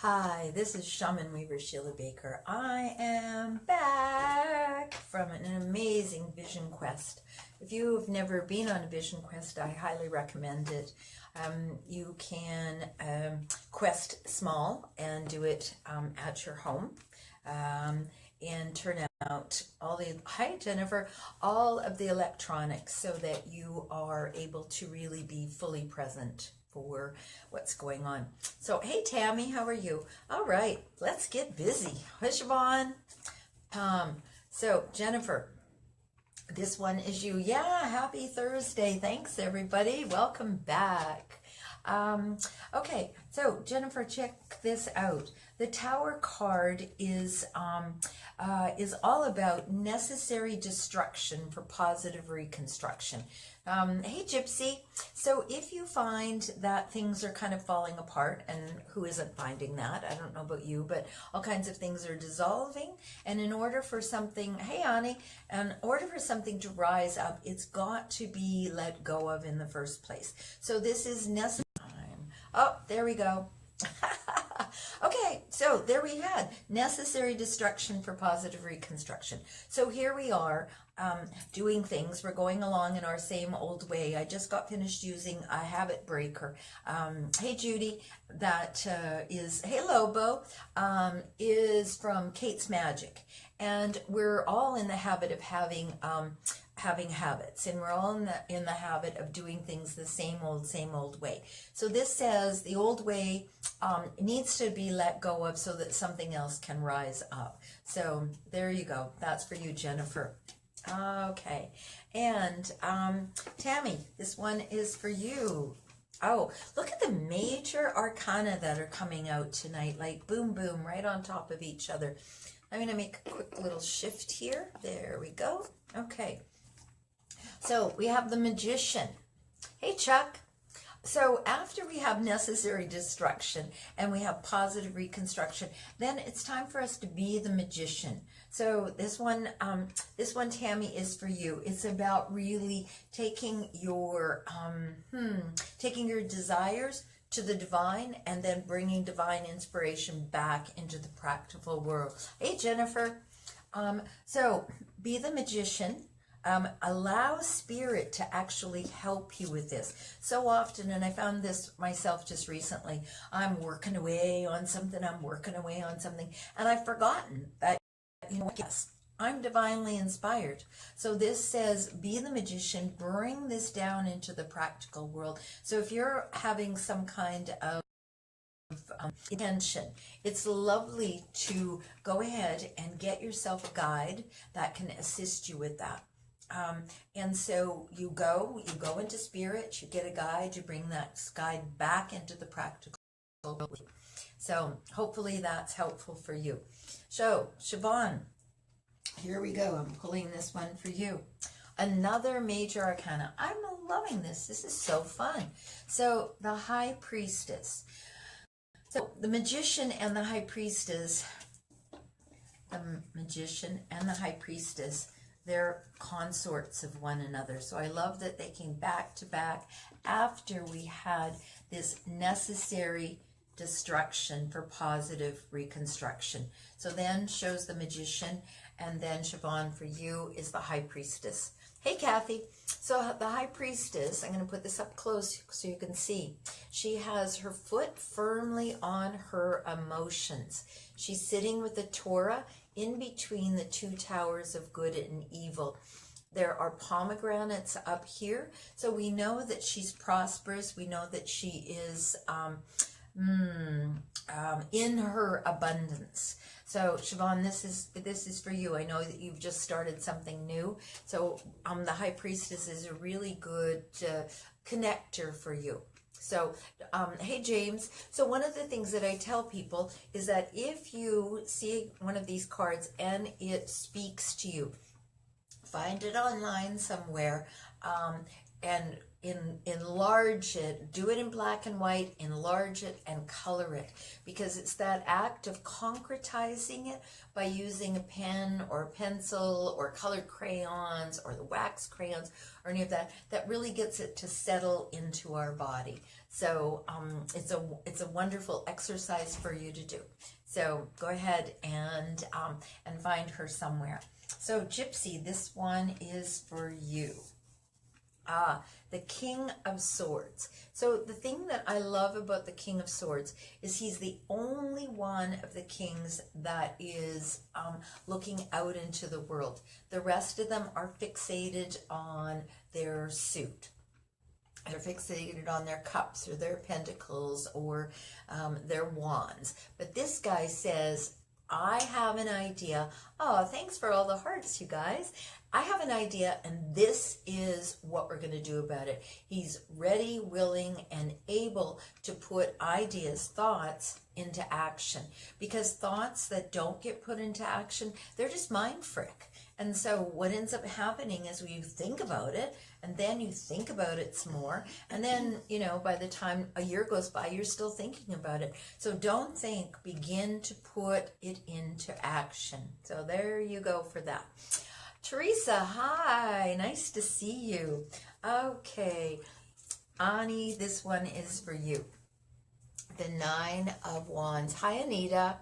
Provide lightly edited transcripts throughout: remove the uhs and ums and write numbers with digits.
Hi, this is Shaman Weaver Sheila Baker. I am back from an amazing vision quest. If you've never been on a vision quest, I highly recommend it. You can quest small and do it at your home and turn out hi Jennifer, all of the electronics so that you are able to really be fully present for what's going on. So, hey Tammy, how are you? All right, let's get busy. Hi Siobhan. So Jennifer, this one is you. Yeah, happy Thursday. Thanks everybody. Welcome back. Okay, so Jennifer, check this out. The Tower card is all about necessary destruction for positive reconstruction. Hey Gypsy, so if you find that things are kind of falling apart, and who isn't finding that? I don't know about you, but all kinds of things are dissolving, and in order for something, hey Ani, in order for something to rise up, it's got to be let go of in the first place. So this is necessary. Oh, there we go. Okay, so there we had necessary destruction for positive reconstruction. So here we are doing things. We're going along in our same old way. I just got finished using a habit breaker. Hey Judy, that is, hey Lobo, is from Kate's Magic. And we're all in the habit of having habits, and we're all in the habit of doing things the same old way. So this says the old way needs to be let go of so that something else can rise up. So there you go. That's for you, Jennifer. Okay, and Tammy, this one is for you. Oh, look at the major arcana that are coming out tonight, like boom, boom, right on top of each other. I'm going to make a quick little shift here. There we go. Okay. So we have the Magician. Hey, Chuck. So after we have necessary destruction and we have positive reconstruction, then it's time for us to be the Magician. So this one, Tammy, is for you. It's about really taking your desires to the divine and then bringing divine inspiration back into the practical world. Hey, Jennifer. So be the Magician. Allow spirit to actually help you with this. So often, and I found this myself just recently, I'm working away on something, and I've forgotten that, yes, I'm divinely inspired. So this says, be the Magician, bring this down into the practical world. So if you're having some kind of intention, it's lovely to go ahead and get yourself a guide that can assist you with that. And so you go into spirit, you get a guide, you bring that guide back into the practical world. So hopefully that's helpful for you. So Siobhan, here we go. I'm pulling this one for you. Another major arcana. I'm loving this. This is so fun. So the High Priestess. So the Magician and the High Priestess, they're consorts of one another. So I love that they came back to back after we had this necessary destruction for positive reconstruction. So then shows the Magician, and then Siobhan, for you, is the High Priestess. Hey Kathy, so the High Priestess, I'm going to put this up close so you can see. She has her foot firmly on her emotions. She's sitting with the Torah in between the two towers of good and evil. There are pomegranates up here, so we know that she's prosperous. We know that she is in her abundance. So Siobhan, this is for you. I know that you've just started something new. So the High Priestess is a really good connector for you. So, hey James, so one of the things that I tell people is that if you see one of these cards and it speaks to you, find it online somewhere, and enlarge it, do it in black and white, enlarge it and color it, because it's that act of concretizing it by using a pen or a pencil or colored crayons or the wax crayons or any of that, that really gets it to settle into our body. So it's a wonderful exercise for you to do. So go ahead and find her somewhere. So Gypsy, this one is for you. The King of Swords. So the thing that I love about the King of Swords is he's the only one of the kings that is looking out into the world. The rest of them are fixated on their suit. They're fixated on their cups or their pentacles or their wands. But this guy says, I have an idea. Oh, thanks for all the hearts, you guys. I have an idea, and this is what we're going to do about it. He's ready, willing, and able to put ideas, thoughts into action. Because thoughts that don't get put into action, they're just mind frick. And so what ends up happening is you think about it, and then you think about it some more, and then, you know, by the time a year goes by, you're still thinking about it. So don't think, begin to put it into action. So there you go for that. Teresa, hi, nice to see you. Okay, Ani, this one is for you. The Nine of Wands. Hi, Anita.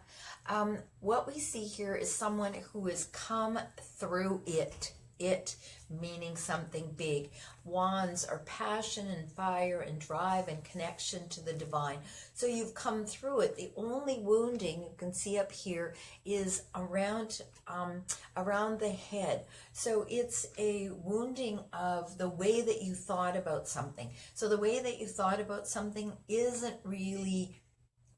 What we see here is someone who has come through it. It meaning something big. Wands are passion and fire and drive and connection to the divine. So you've come through it. The only wounding you can see up here is around the head. So it's a wounding of the way that you thought about something. So the way that you thought about something isn't really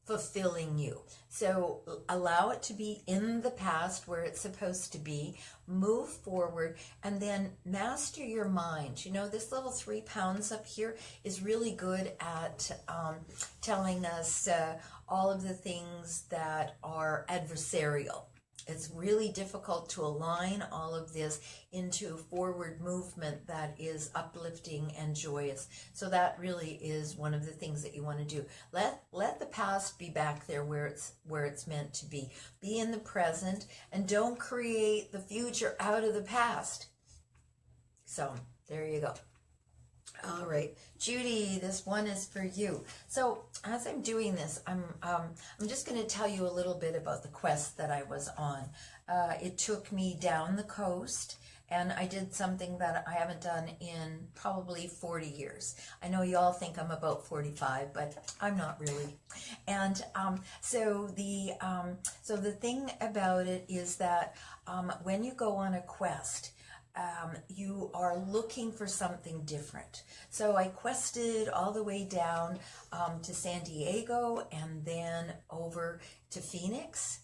fulfilling you. So allow it to be in the past where it's supposed to be, move forward, and then master your mind. You know, this little 3 pounds up here is really good at telling us all of the things that are adversarial. It's really difficult to align all of this into forward movement that is uplifting and joyous. So that really is one of the things that you want to do. Let the past be back there where it's meant to be. Be in the present and don't create the future out of the past. So there you go. All right, Judy, this one is for you. So as I'm doing this, I'm just going to tell you a little bit about the quest that I was on. It took me down the coast, and I did something that I haven't done in probably 40 years. I know you all think I'm about 45, but I'm not really. And so the thing about it is that when you go on a quest, you are looking for something different. So I quested all the way down to San Diego and then over to Phoenix,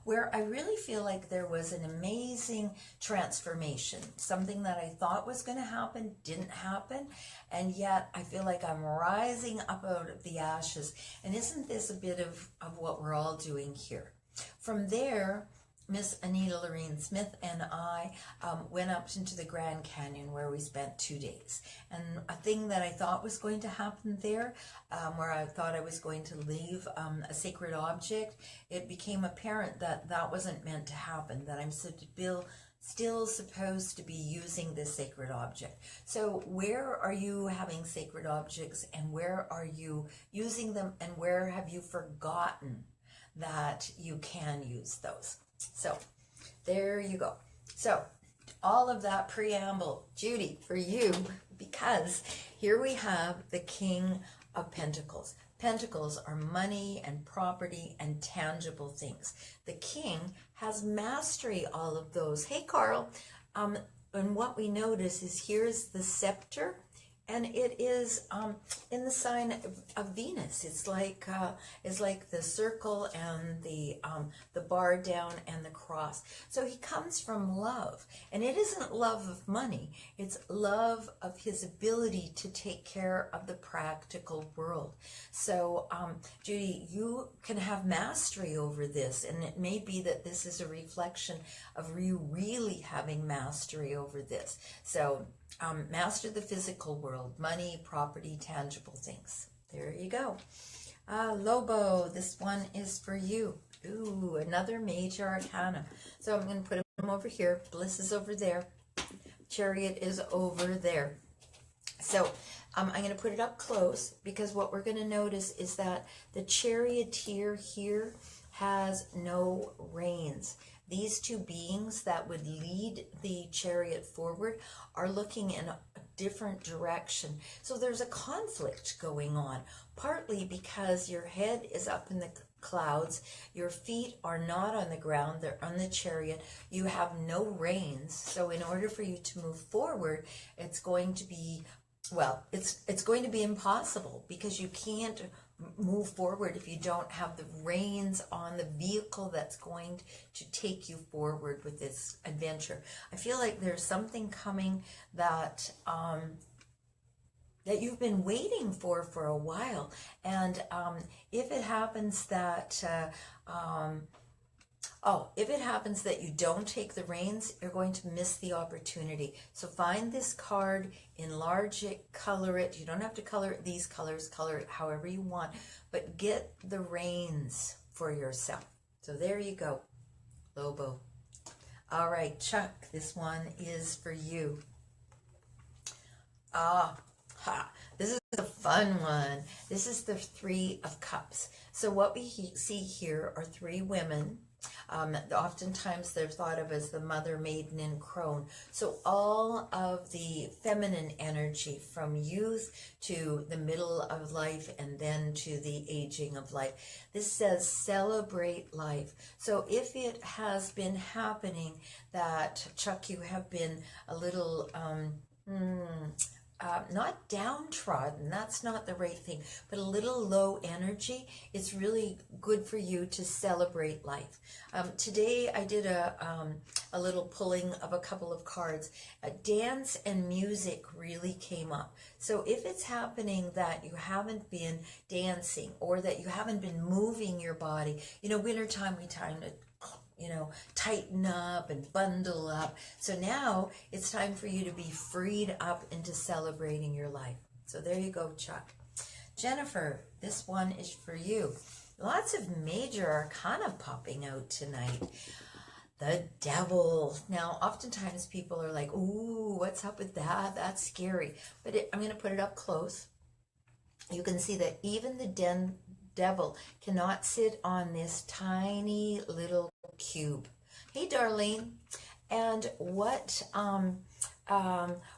where I really feel like there was an amazing transformation. Something that I thought was going to happen didn't happen, and yet I feel like I'm rising up out of the ashes. And isn't this a bit of what we're all doing here? From there, Miss Anita Lorraine Smith and I went up into the Grand Canyon, where we spent 2 days. And a thing that I thought was going to happen there, where I thought I was going to leave a sacred object, it became apparent that that wasn't meant to happen, that I'm still supposed to be using this sacred object. So where are you having sacred objects, and where are you using them, and where have you forgotten that you can use those? So there you go. So all of that preamble, Judy, for you, because here we have the King of Pentacles. Pentacles are money and property and tangible things. The King has mastery all of those. Hey, Carl. And what we notice is here's the scepter, and it is in the sign of Venus. It's like the circle and the bar down and the cross. So he comes from love, and it isn't love of money. It's love of his ability to take care of the practical world. So Judy, you can have mastery over this, and it may be that this is a reflection of you really having mastery over this. So master the physical world, money, property, tangible things. There you go. Lobo, this one is for you. Ooh, another major arcana. So I'm going to put them over here. Bliss is over there. Chariot is over there. So I'm going to put it up close, because what we're going to notice is that the charioteer here has no reins. These two beings that would lead the chariot forward are looking in a different direction. So there's a conflict going on, partly because your head is up in the clouds, your feet are not on the ground, they're on the chariot, you have no reins. So in order for you to move forward, it's going to be, well, it's going to be impossible, because you can't move forward if you don't have the reins on the vehicle that's going to take you forward with this adventure. I feel like there's something coming that that you've been waiting for a while, and if it happens that if it happens that you don't take the reins, you're going to miss the opportunity. So find this card, enlarge it, color it. You don't have to color it these colors, color it however you want, but get the reins for yourself. So there you go, Lobo. All right, Chuck, this one is for you. This is a fun one. This is the Three of Cups. So what we see here are three women. Oftentimes they're thought of as the mother, maiden, and crone. So all of the feminine energy from youth to the middle of life and then to the aging of life. This says celebrate life. So if it has been happening that, Chuck, you have been a little not downtrodden, that's not the right thing, but a little low energy, it's really good for you to celebrate life. Today I did a little pulling of a couple of cards. Dance and music really came up. So if it's happening that you haven't been dancing or that you haven't been moving your body, wintertime we time to tighten up and bundle up. So now it's time for you to be freed up into celebrating your life. So there you go, Chuck. Jennifer, this one is for you. Lots of major arcana popping out tonight. The Devil. Now, oftentimes people are like, ooh, what's up with that? That's scary. But I'm going to put it up close. You can see that even the devil cannot sit on this tiny little cube. Hey, Darlene. And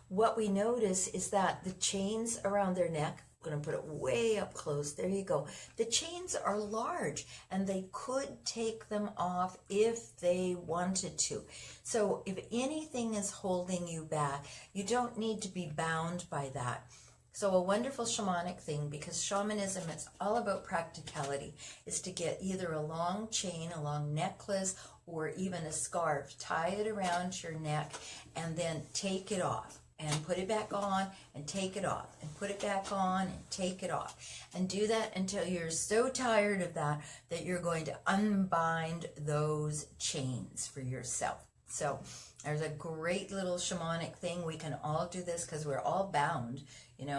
what we notice is that the chains around their neck, I'm going to put it way up close. There you go. The chains are large, and they could take them off if they wanted to. So if anything is holding you back, you don't need to be bound by that. So a wonderful shamanic thing, because shamanism is all about practicality, is to get either a long chain, a long necklace, or even a scarf, tie it around your neck, and then take it off, and put it back on, and take it off, and put it back on, and take it off. And do that until you're so tired of that you're going to unbind those chains for yourself. So there's a great little shamanic thing. We can all do this because we're all bound.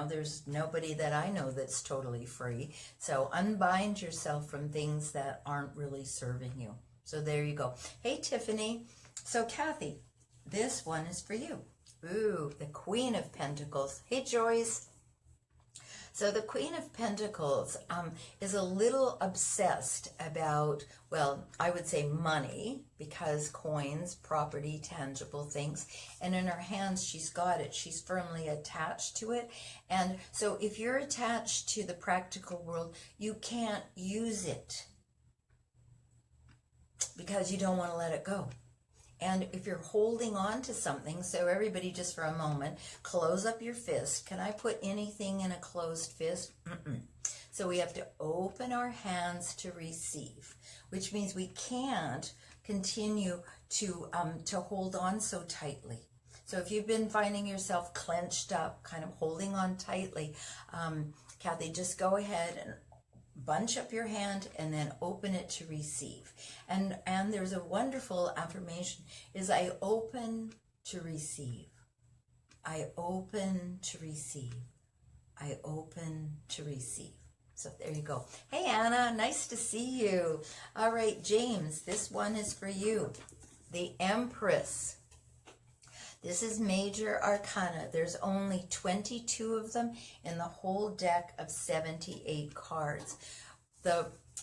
There's nobody that I know that's totally free. So unbind yourself from things that aren't really serving you. So there you go. Hey, Tiffany. So Kathy, this one is for you. Ooh, the Queen of Pentacles. Hey, Joyce. So the Queen of Pentacles is a little obsessed about, well, I would say money, because coins, property, tangible things. And in her hands, she's got it. She's firmly attached to it. And so if you're attached to the practical world, you can't use it because you don't want to let it go. And if you're holding on to something, so everybody just for a moment, close up your fist. Can I put anything in a closed fist? So we have to open our hands to receive, which means we can't continue to hold on so tightly. So if you've been finding yourself clenched up, kind of holding on tightly, Kathy, just go ahead and bunch up your hand and then open it to receive. And there's a wonderful affirmation, is I open to receive. I open to receive. I open to receive. So there you go. Hey, Anna, nice to see you. All right, James, this one is for you. The Empress. This is Major Arcana. There's only 22 of them in the whole deck of 78 cards.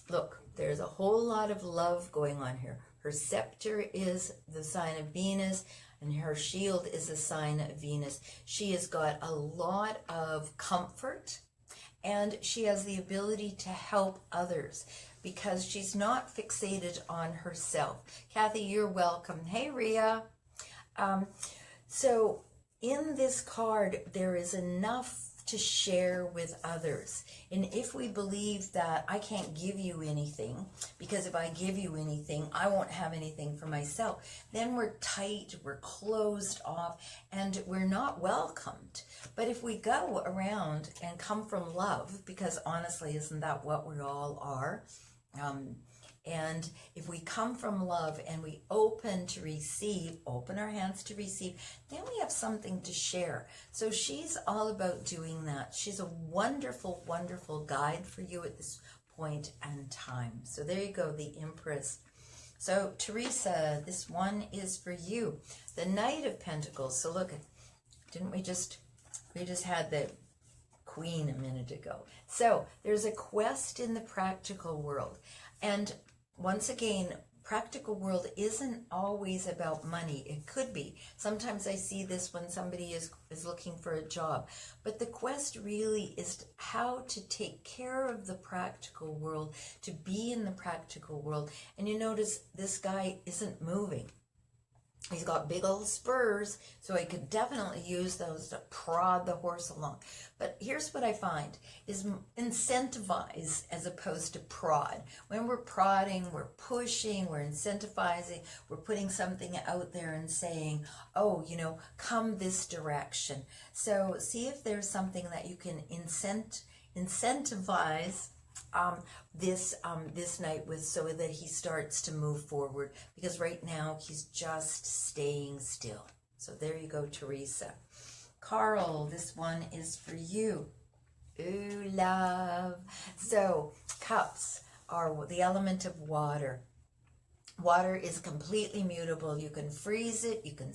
Look, there's a whole lot of love going on here. Her scepter is the sign of Venus, and her shield is the sign of Venus. She has got a lot of comfort, and she has the ability to help others because she's not fixated on herself. Kathy, you're welcome. Hey, Rhea. So in this card, there is enough to share with others. And if we believe that I can't give you anything, because if I give you anything, I won't have anything for myself, then we're tight, we're closed off, and we're not welcomed. But if we go around and come from love, because honestly, isn't that what we all are? And if we come from love and we open to receive, open our hands to receive, then we have something to share. So she's all about doing that. She's a wonderful, wonderful guide for you at this point in time. So there you go, the Empress. So Teresa, this one is for you. The Knight of Pentacles. So look, didn't we just had the Queen a minute ago. So there's a quest in the practical world. And once again, practical world isn't always about money. It could be. Sometimes I see this when somebody is looking for a job. But the quest really is how to take care of the practical world, to be in the practical world. And you notice this guy isn't moving. He's got big old spurs, so I could definitely use those to prod the horse along. But here's what I find is incentivize as opposed to prod. When we're prodding, we're pushing, we're incentivizing, we're putting something out there and saying, oh, you know, come this direction. So see if there's something that you can incentivize this night with, so that he starts to move forward, because right now he's just staying still. So there you go, Teresa. Carl, this one is for you. Ooh, love. So cups are the element of water. Water is completely mutable. You can freeze it, you can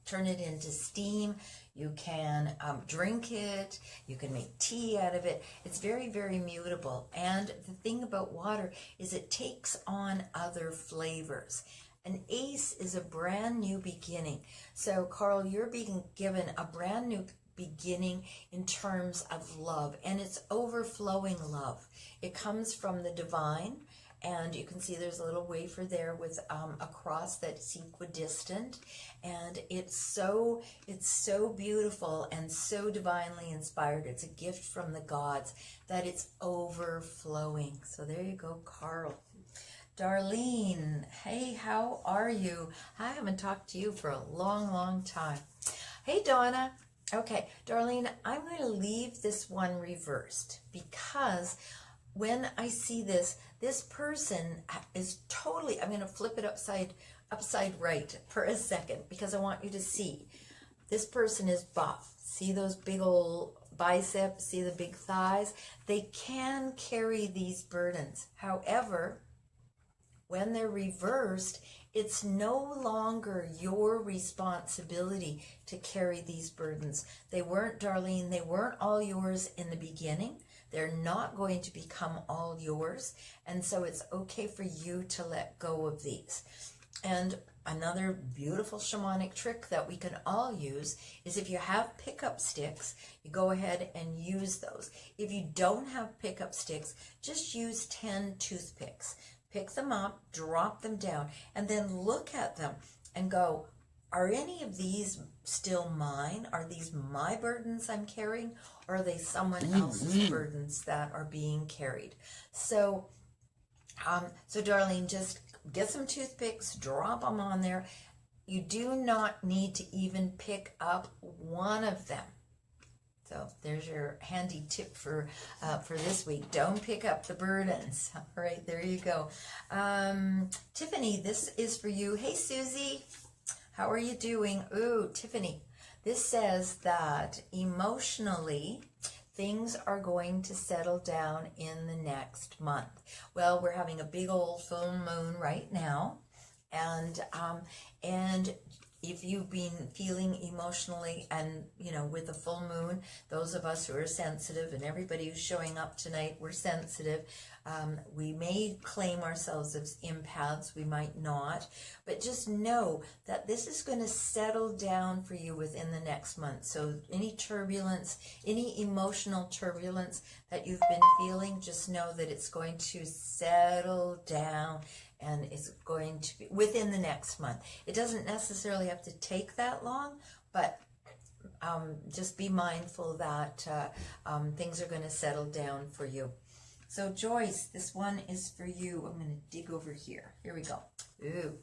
turn it into steam, you can drink it, you can make tea out of it. It's very, very mutable. And the thing about water is it takes on other flavors. An ace is a brand new beginning. So Carl, you're being given a brand new beginning in terms of love, and it's overflowing love. It comes from the divine. And you can see there's a little wafer there with a cross that's equidistant, and it's so beautiful and so divinely inspired. It's a gift from the gods that it's overflowing. So there you go, Carl. Darlene, hey, how are you? I haven't talked to you for a long, long time. Hey, Donna. Okay, Darlene, I'm going to leave this one reversed because when I see this person is totally, I'm going to flip it upside right for a second because I want you to see. This person is buff. See those big old biceps? See the big thighs? They can carry these burdens. However, when they're reversed, it's no longer your responsibility to carry these burdens. They weren't, Darlene, they weren't all yours in the beginning. They're not going to become all yours. And so it's okay for you to let go of these. And another beautiful shamanic trick that we can all use is if you have pickup sticks, you go ahead and use those. If you don't have pickup sticks, just use 10 toothpicks. Pick them up, drop them down, and then look at them and go, are any of these still mine? Are these my burdens I'm carrying? Or are they someone else's burdens that are being carried? So, Darlene, just get some toothpicks, drop them on there. You do not need to even pick up one of them. So there's your handy tip for this week. Don't pick up the burdens. All right, there you go. Tiffany, this is for you. Hey, Susie. How are you doing? Ooh, Tiffany, this says that emotionally, things are going to settle down in the next month. Well, we're having a big old full moon right now, and if you've been feeling emotionally, and with the full moon, those of us who are sensitive, and everybody who's showing up tonight, we're sensitive. We may claim ourselves as empaths, we might not, but just know that this is going to settle down for you within the next month. So any turbulence, any emotional turbulence that you've been feeling, just know that it's going to settle down, and it's going to be within the next month. It doesn't necessarily have to take that long, but just be mindful that things are going to settle down for you. So Joyce, this one is for you. I'm going to dig over here. Here we go. Ooh.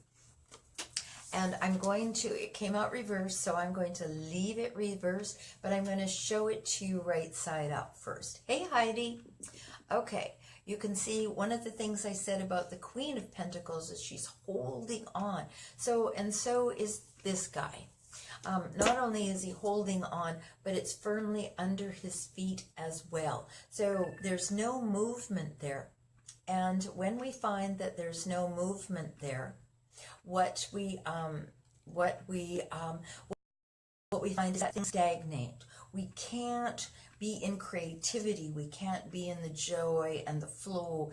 And I'm going to, it came out reverse, so I'm going to leave it reverse, but I'm going to show it to you right side up first. Hey, Heidi. Okay, you can see one of the things I said about the Queen of Pentacles is she's holding on. So is this guy. Not only is he holding on, but it's firmly under his feet as well. So there's no movement there. And when we find that there's no movement there, what we find is that things stagnate. We can't be in creativity. We can't be in the joy and the flow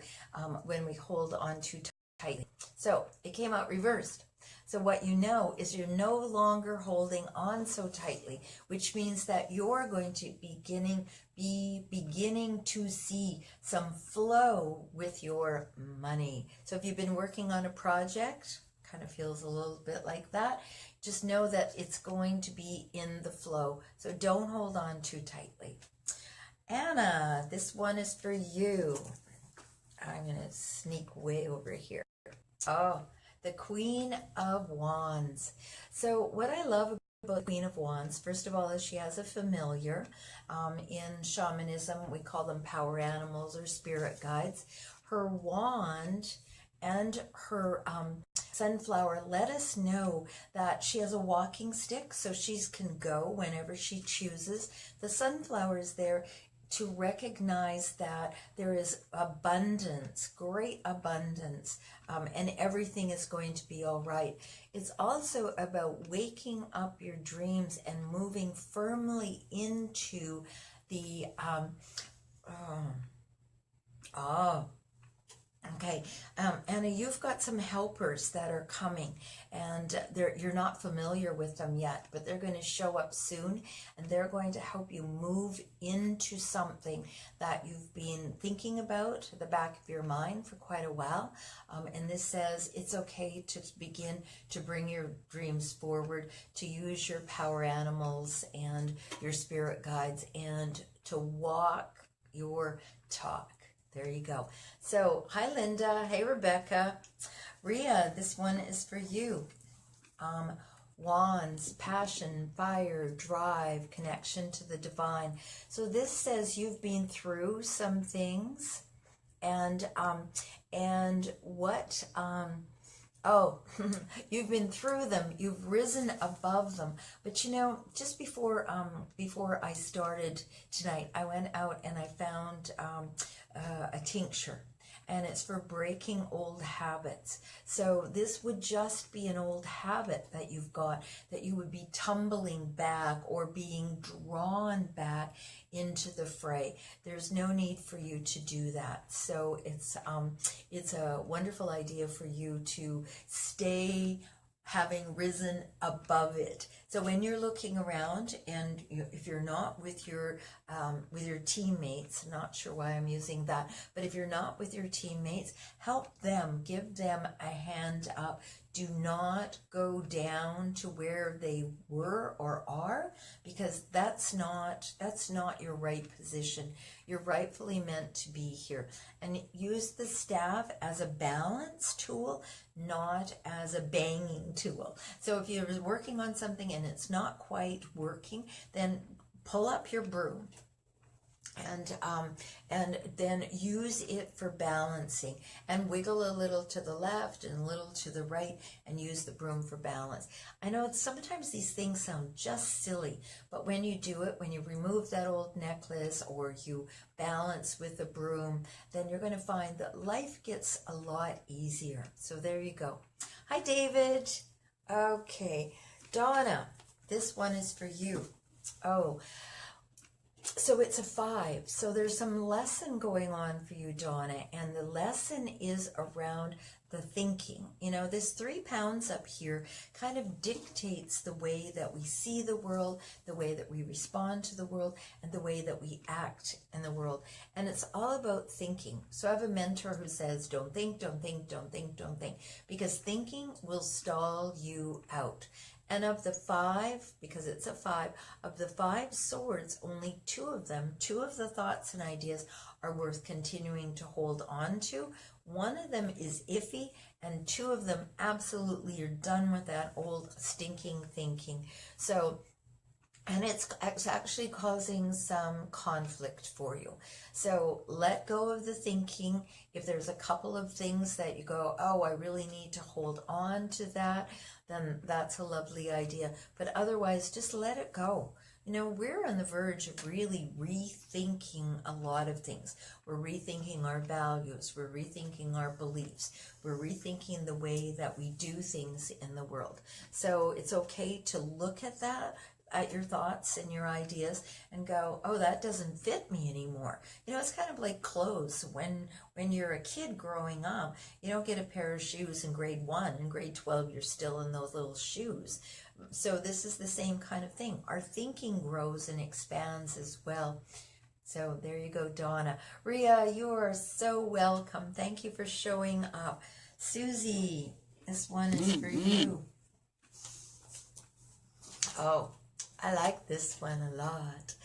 when we hold on too tightly. So it came out reversed. So what you know is you're no longer holding on so tightly, which means that you're going to be beginning to see some flow with your money. So if you've been working on a project, kind of feels a little bit like that, just know that it's going to be in the flow. So don't hold on too tightly. Anna, this one is for you. I'm going to sneak way over here. Oh, the Queen of Wands. So what I love about the Queen of Wands, first of all, is she has a familiar. In shamanism, we call them power animals or spirit guides. Her wand and her sunflower let us know that she has a walking stick, so she can go whenever she chooses. The sunflower is there to recognize that there is abundance, great abundance, and everything is going to be all right. It's also about waking up your dreams and moving firmly into the, okay, Anna, you've got some helpers that are coming, and you're not familiar with them yet, but they're going to show up soon, and they're going to help you move into something that you've been thinking about at the back of your mind for quite a while. And this says it's okay to begin to bring your dreams forward, to use your power animals and your spirit guides, and to walk your talk. There you go. So, hi Linda. Hey Rebecca. Ria, this one is for you. Wands, passion, fire, drive, connection to the divine. So this says you've been through some things, and what you've been through them, you've risen above them. But just before I started tonight, I went out and I found a tincture, and it's for breaking old habits. So this would just be an old habit that you've got, that you would be tumbling back or being drawn back into the fray. There's no need for you to do that. So it's a wonderful idea for you to stay having risen above it. So when you're looking around, and if you're not with your teammates, not sure why I'm using that, but if you're not with your teammates, help them, give them a hand up. Do not go down to where they were or are, because that's not your right position. You're rightfully meant to be here. And use the staff as a balance tool, not as a banging tool. So if you're working on something and it's not quite working, then pull up your broom and then use it for balancing, and wiggle a little to the left and a little to the right, and use the broom for balance. I know sometimes these things sound just silly, but when you do it, when you remove that old necklace or you balance with the broom, then you're going to find that life gets a lot easier. So there you go. Hi, David. Okay, Donna, this one is for you. Oh, so it's a 5. So there's some lesson going on for you, Donna, and the lesson is around the thinking. You know, this 3 pounds up here kind of dictates the way that we see the world, the way that we respond to the world, and the way that we act in the world. And it's all about thinking. So I have a mentor who says, don't think, don't think, don't think, don't think, because thinking will stall you out. And of the 5, because it's a 5, of the 5 swords, only 2 of them, 2 of the thoughts and ideas are worth continuing to hold on to. 1 of them is iffy, and 2 of them absolutely you're done with that old stinking thinking. So, and it's actually causing some conflict for you. So let go of the thinking. If there's a couple of things that you go, oh, I really need to hold on to that, then that's a lovely idea. But otherwise, just let it go. You know, we're on the verge of really rethinking a lot of things. We're rethinking our values. We're rethinking our beliefs. We're rethinking the way that we do things in the world. So it's okay to look at that, at your thoughts and your ideas, and go, oh, that doesn't fit me anymore. You know, it's kind of like clothes. When you're a kid growing up, you don't get a pair of shoes in grade 1. In grade 12, you're still in those little shoes. So this is the same kind of thing. Our thinking grows and expands as well. So there you go, Donna. Ria, you are so welcome. Thank you for showing up. Susie, this one is for you. Oh, I like this one a lot.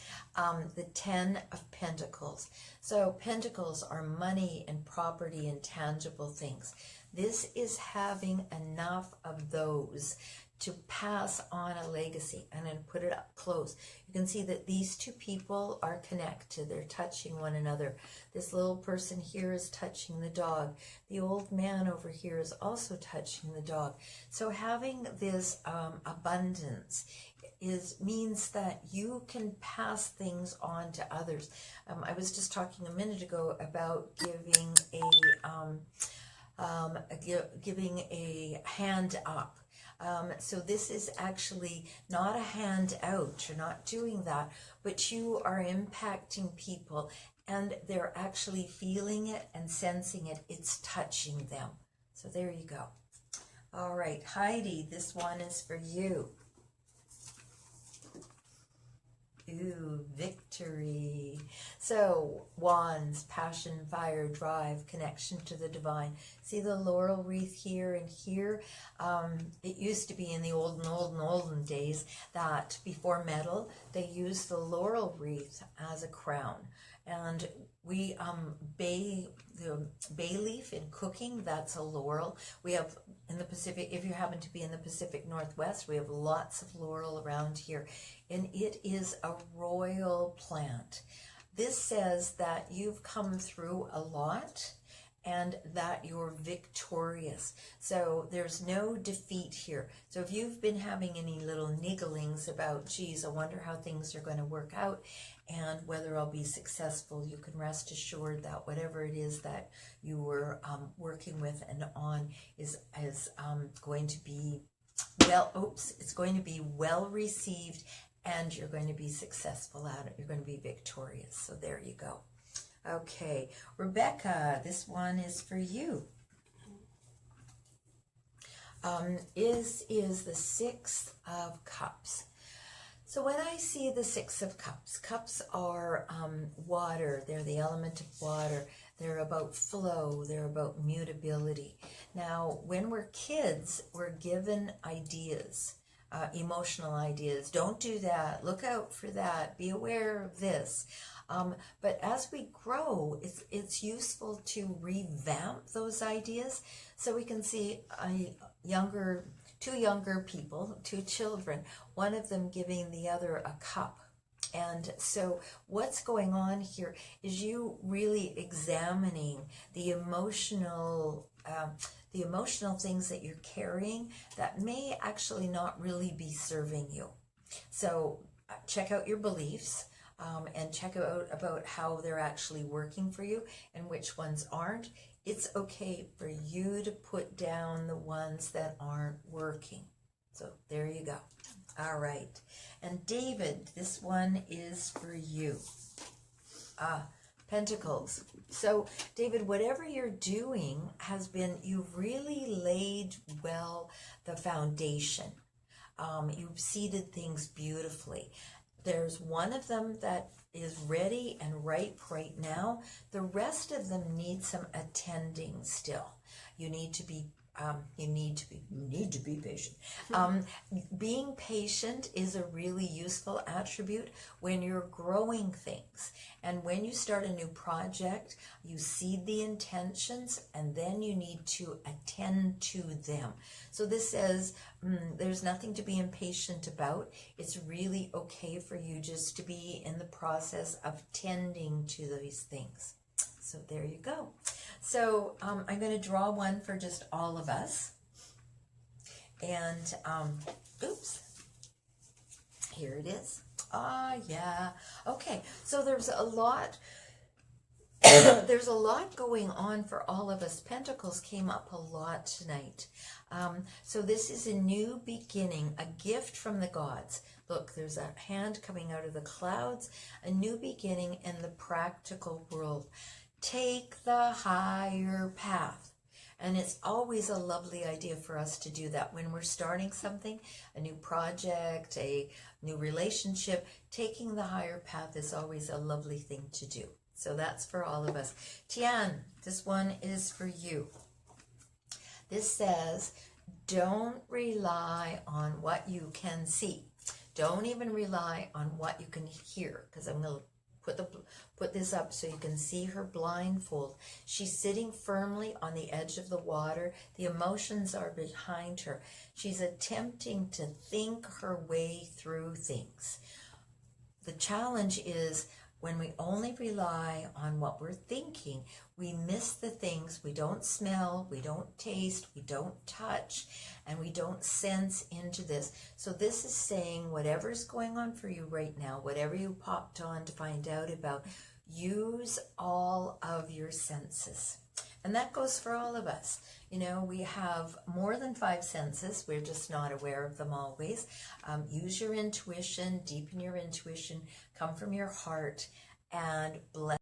The 10 of Pentacles. So Pentacles are money and property and tangible things. This is having enough of those to pass on a legacy. And then put it up close. You can see that these 2 people are connected. They're touching one another. This little person here is touching the dog. The old man over here is also touching the dog. So having this abundance means that you can pass things on to others. I was just talking a minute ago about giving a hand up. So this is actually not a hand out. You're not doing that, but you are impacting people, and they're actually feeling it and sensing it. It's touching them. So there you go. All right, Heidi, this one is for you. Ooh, victory. So, wands, passion, fire, drive, connection to the divine. See the laurel wreath here and here? It used to be in the olden days that before metal, they used the laurel wreath as a crown. And we, the bay leaf in cooking, that's a laurel. We have in the Pacific, if you happen to be in the Pacific Northwest, we have lots of laurel around here. And it is a royal plant. This says that you've come through a lot and that you're victorious. So there's no defeat here. So if you've been having any little nigglings about, geez, I wonder how things are going to work out and whether I'll be successful, you can rest assured that whatever it is that you were working with and on is going to be it's going to be well received, and you're going to be successful at it. You're going to be victorious. So there you go. Okay, Rebecca, this one is for you. Is the 6 of Cups. So when I see the 6 of Cups, cups are water. They're the element of water. They're about flow. They're about mutability. Now, when we're kids, we're given ideas, emotional ideas. Don't do that. Look out for that. Be aware of this. But as we grow, it's useful to revamp those ideas. So we can see two younger people, 2 children, one of them giving the other a cup And so what's going on here is you really examining the emotional things that you're carrying that may actually not really be serving you. So check out your beliefs, and check out about how they're actually working for you and which ones aren't. It's okay for you to put down the ones that aren't working. So there you go. All right. And David, this one is for you. Pentacles. So David, whatever you're doing you've really laid well the foundation. You've seeded things beautifully. There's one of them that is ready and ripe right now. The rest of them need some attending still. You need to be patient. Being patient is a really useful attribute when you're growing things. And when you start a new project, you seed the intentions and then you need to attend to them. So this says there's nothing to be impatient about. It's really okay for you just to be in the process of tending to these things. So there you go. So I'm going to draw one for just all of us. And, oops, here it is. Yeah. Okay, so there's a lot, there's a lot going on for all of us. Pentacles came up a lot tonight. So this is a new beginning, a gift from the gods. Look, there's a hand coming out of the clouds, a new beginning in the practical world. Take the higher path. And it's always a lovely idea for us to do that when we're starting something, a new project, a new relationship. Taking the higher path is always a lovely thing to do. So that's for all of us. Tian, this one is for you. This says, don't rely on what you can see. Don't even rely on what you can hear, because I'm going to put this up so you can see her blindfold. She's sitting firmly on the edge of the water. The emotions are behind her. She's attempting to think her way through things. The challenge is when we only rely on what we're thinking, we miss the things we don't smell, we don't taste, we don't touch, and we don't sense into this. So this is saying whatever's going on for you right now, whatever you popped on to find out about, use all of your senses. And that goes for all of us. You know, we have more than 5 senses. We're just not aware of them always. Use your intuition, deepen your intuition, come from your heart, and bless.